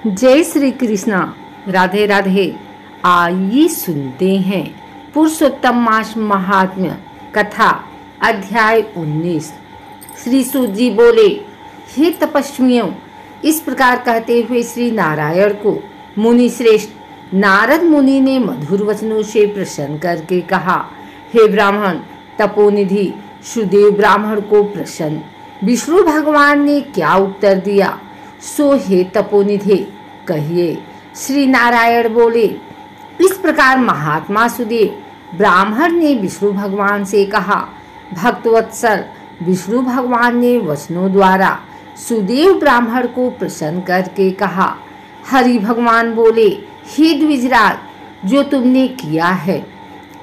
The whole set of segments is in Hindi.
जय श्री कृष्णा। राधे राधे। आइए सुनते हैं पुरुषोत्तम मास महात्म्य कथा अध्याय 19। श्री सूत जी बोले, हे तपस्वियों, इस प्रकार कहते हुए श्री नारायण को मुनि श्रेष्ठ नारद मुनि ने मधुर वचनों से प्रसन्न करके कहा, हे ब्राह्मण तपोनिधि सुदेव ब्राह्मण को प्रसन्न विष्णु भगवान ने क्या उत्तर दिया, सो हे तपोनिधि कहिए। श्री नारायण बोले, इस प्रकार महात्मा सुदेव ब्राह्मण ने विष्णु भगवान से कहा। भक्तवत्सल विष्णु भगवान ने वचनों द्वारा सुदेव ब्राह्मण को प्रसन्न करके कहा। हरि भगवान बोले, हे द्विजराज, जो तुमने किया है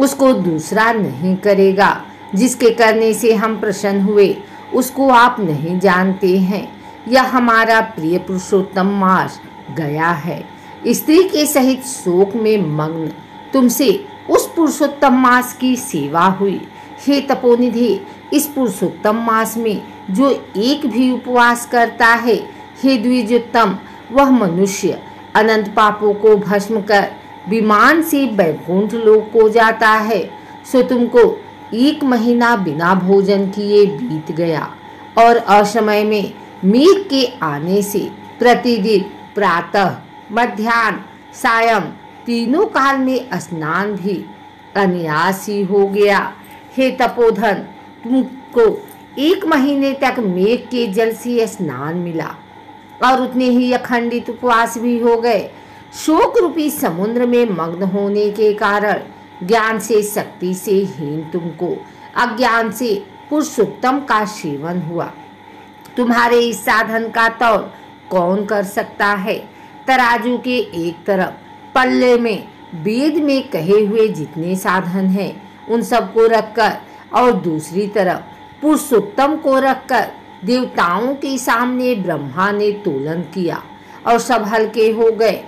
उसको दूसरा नहीं करेगा। जिसके करने से हम प्रसन्न हुए उसको आप नहीं जानते हैं। यह हमारा प्रिय पुरुषोत्तम मास गया है। स्त्री के सहित शोक में मग्न तुमसे उस पुरुषोत्तम मास की सेवा हुई। हे तपोनिधि, इस पुरुषोत्तम मास में जो एक भी उपवास करता है, हे द्विजोत्तम, वह मनुष्य अनंत पापों को भस्म कर विमान से वैकुंठ लोक को जाता है। सो तुमको 1 महीना बिना भोजन किए बीत गया और असमय में मेघ के आने से प्रतिदिन प्रातः मध्याह्न सायं तीनों काल में स्नान भी अनायास ही हो गया। हे तपोधन, तुमको 1 महीने तक मेघ के जल से स्नान मिला और उतने ही अखंडित उपवास भी हो गए। शोक रूपी समुद्र में मग्न होने के कारण ज्ञान से शक्ति से हीन तुमको अज्ञान से पुरुषोत्तम का सेवन हुआ। तुम्हारे इस साधन का तौल कौन कर सकता है। तराजू के एक तरफ पल्ले में वेद में कहे हुए जितने साधन हैं उन सबको रखकर और दूसरी तरफ पुरुषोत्तम को रखकर देवताओं के सामने ब्रह्मा ने तोलन किया और सब हल्के हो गए।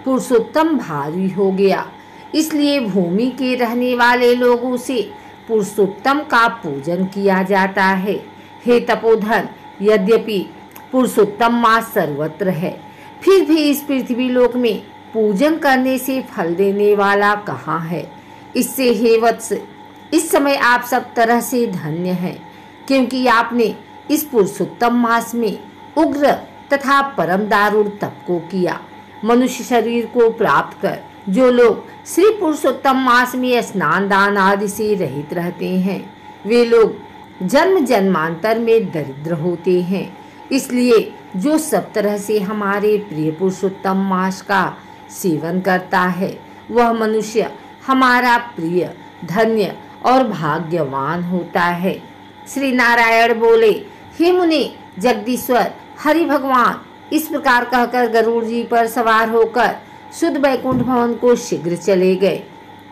पुरुषोत्तम भारी हो गया, इसलिए भूमि के रहने वाले लोगों से पुरुषोत्तम का पूजन किया जाता है। हे तपोधन, यद्यपि पुरुषोत्तम मास सर्वत्र है, फिर भी इस पृथ्वी लोक में पूजन करने से फल देने वाला कहाँ है। इससे हे वत्स, इस समय आप सब तरह से धन्य हैं, क्योंकि आपने इस पुरुषोत्तम मास में उग्र तथा परम दारुण तप को किया। मनुष्य शरीर को प्राप्त कर जो लोग श्री पुरुषोत्तम मास में स्नान दान आदि से रहित रहते हैं, वे लोग जन्म जन्मांतर में दरिद्र होते हैं। इसलिए जो सब तरह से हमारे प्रिय पुरुषोत्तम मास का सेवन करता है, वह मनुष्य हमारा प्रिय धन्य और भाग्यवान होता है। श्री नारायण बोले, हे मुनि जगदीश्वर हरि भगवान, इस प्रकार कहकर गरुड़ जी पर सवार होकर शुद्ध वैकुंठ भवन को शीघ्र चले गए।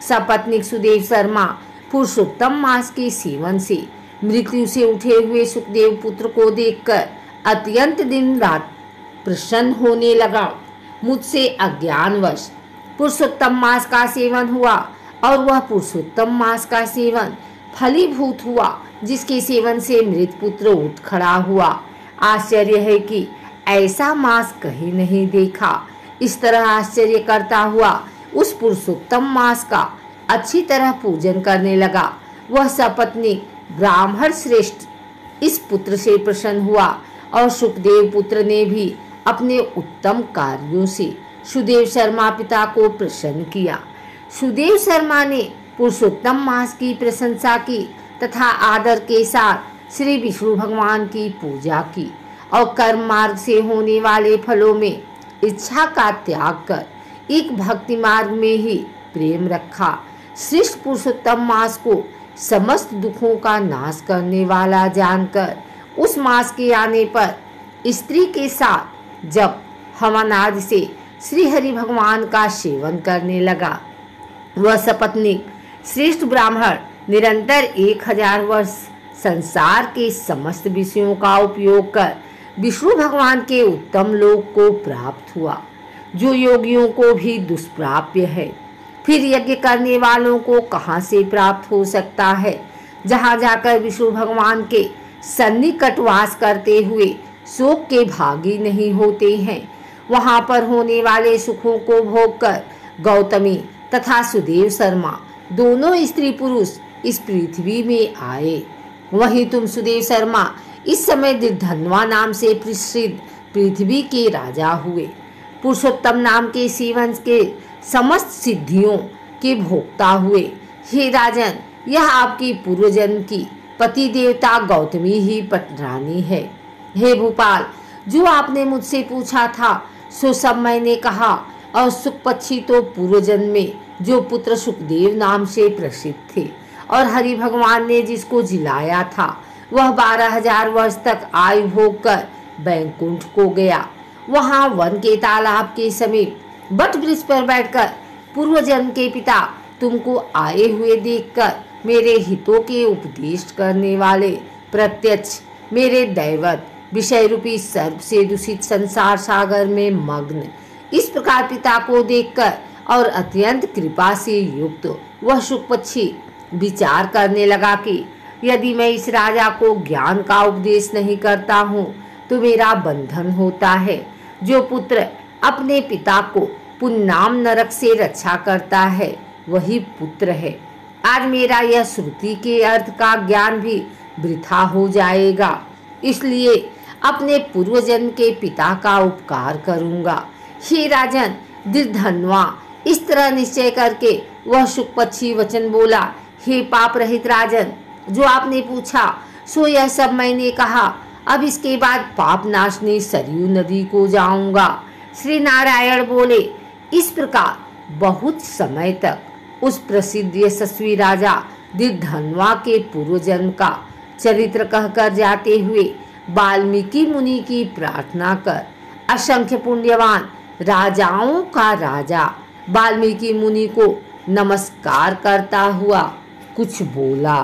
सपत्नीक सुदेव शर्मा पुरुषोत्तम मास के सेवन से मृत्यु से उठे हुए सुखदेव पुत्र को देखकर अत्यंत दिन रात प्रसन्न होने लगा। मुझसे अज्ञानवश पुरुषोत्तम मास का सेवन हुआ और वह पुरुषोत्तम मास का सेवन फलीभूत हुआ, जिसके सेवन से मृत पुत्र उठ खड़ा हुआ। आश्चर्य है कि ऐसा मास कहीं नहीं देखा। इस तरह आश्चर्य करता हुआ उस पुरुषोत्तम मास का अच्छी तरह पूजन करने लगा। वह सपत्नी ब्राह्मण श्रेष्ठ इस पुत्र से प्रसन्न हुआ और सुखदेव पुत्र ने भी अपने उत्तम कार्यों से सुदेव शर्मा पिता को प्रसन्न किया। सुदेव शर्मा ने पुरुषोत्तम मास की प्रशंसा की तथा आदर के साथ श्री विष्णु भगवान की पूजा की और कर्म मार्ग से होने वाले फलों में इच्छा का त्याग कर एक भक्ति मार्ग में ही प्रेम रखा। श्रेष्ठ पुरुषोत्तम मास को समस्त दुखों का नाश करने वाला जानकर उस मास के आने पर स्त्री के साथ जब हवन आदि से श्री हरि भगवान का सेवन करने लगा। वह सपत्नी श्रेष्ठ ब्राह्मण निरंतर 1000 वर्ष संसार के समस्त विषयों का उपयोग कर विष्णु भगवान के उत्तम लोक को प्राप्त हुआ, जो योगियों को भी दुष्प्राप्य है। फिर यज्ञ करने वालों को कहाँ से प्राप्त हो सकता है। जहाँ जाकर विष्णु भगवान के सन्निकट वास करते हुए शोक के भागी नहीं होते हैं, वहां पर होने वाले सुखों को भोगकर गौतमी तथा सुदेव शर्मा दोनों स्त्री पुरुष इस पृथ्वी में आए। वहीं तुम सुदेव शर्मा इस समय दिर्धनवा नाम से प्रसिद्ध पृथ्वी के राजा हुए। पुरुषोत्तम नाम के शिवंश के समस्त सिद्धियों के भोक्ता हुए। हे राजन, यह आपकी पूर्वजन्म की पति देवता गौतमी ही पटरानी है। हे भूपाल, जो आपने मुझसे पूछा था सो सब मैंने कहा, और सुख पक्षी तो पूर्वजन्म में जो पुत्र सुखदेव नाम से प्रसिद्ध थे, और हरि भगवान ने जिसको जिलाया था वह 12,000 वर्ष तक आयु भोग कर बैकुंठ को गया। वहां वन के तालाब के समीप बट वृक्ष पर बैठकर पूर्वजन्म के पिता तुमको आए हुए देखकर मेरे हितों के उपदेश करने वाले प्रत्यक्ष मेरे दैवत विषय रूपी सर्प से दूषित संसार सागर में मग्न इस प्रकार पिता को देखकर और अत्यंत कृपा से युक्त वह सुख पक्षी विचार करने लगा कि यदि मैं इस राजा को ज्ञान का उपदेश नहीं करता हूँ तो मेरा बंधन होता है। जो पुत्र अपने पिता को पुन्नाम नरक से रक्षा करता है वही पुत्र है। आज मेरा यह श्रुति के अर्थ का ज्ञान भी वृथा हो जाएगा, इसलिए अपने पूर्वजन्म के पिता का उपकार करूंगा। हे राजन दिर्धनवा, इस तरह निश्चय करके वह सुख पक्षी वचन बोला। हे पाप रहित राजन, जो आपने पूछा सो यह सब मैंने कहा। अब इसके बाद पाप नाशनी सरयू नदी को जाऊंगा। श्री नारायण बोले। इस प्रकार बहुत समय तक उस प्रसिद्ध यशस्वी राजा दिर्धनवा के पूर्वजन्म का चरित्र कहकर जाते हुए वाल्मीकि मुनि की प्रार्थना कर असंख्य पुण्यवान राजाओं का राजा वाल्मीकि मुनि को नमस्कार करता हुआ कुछ बोला।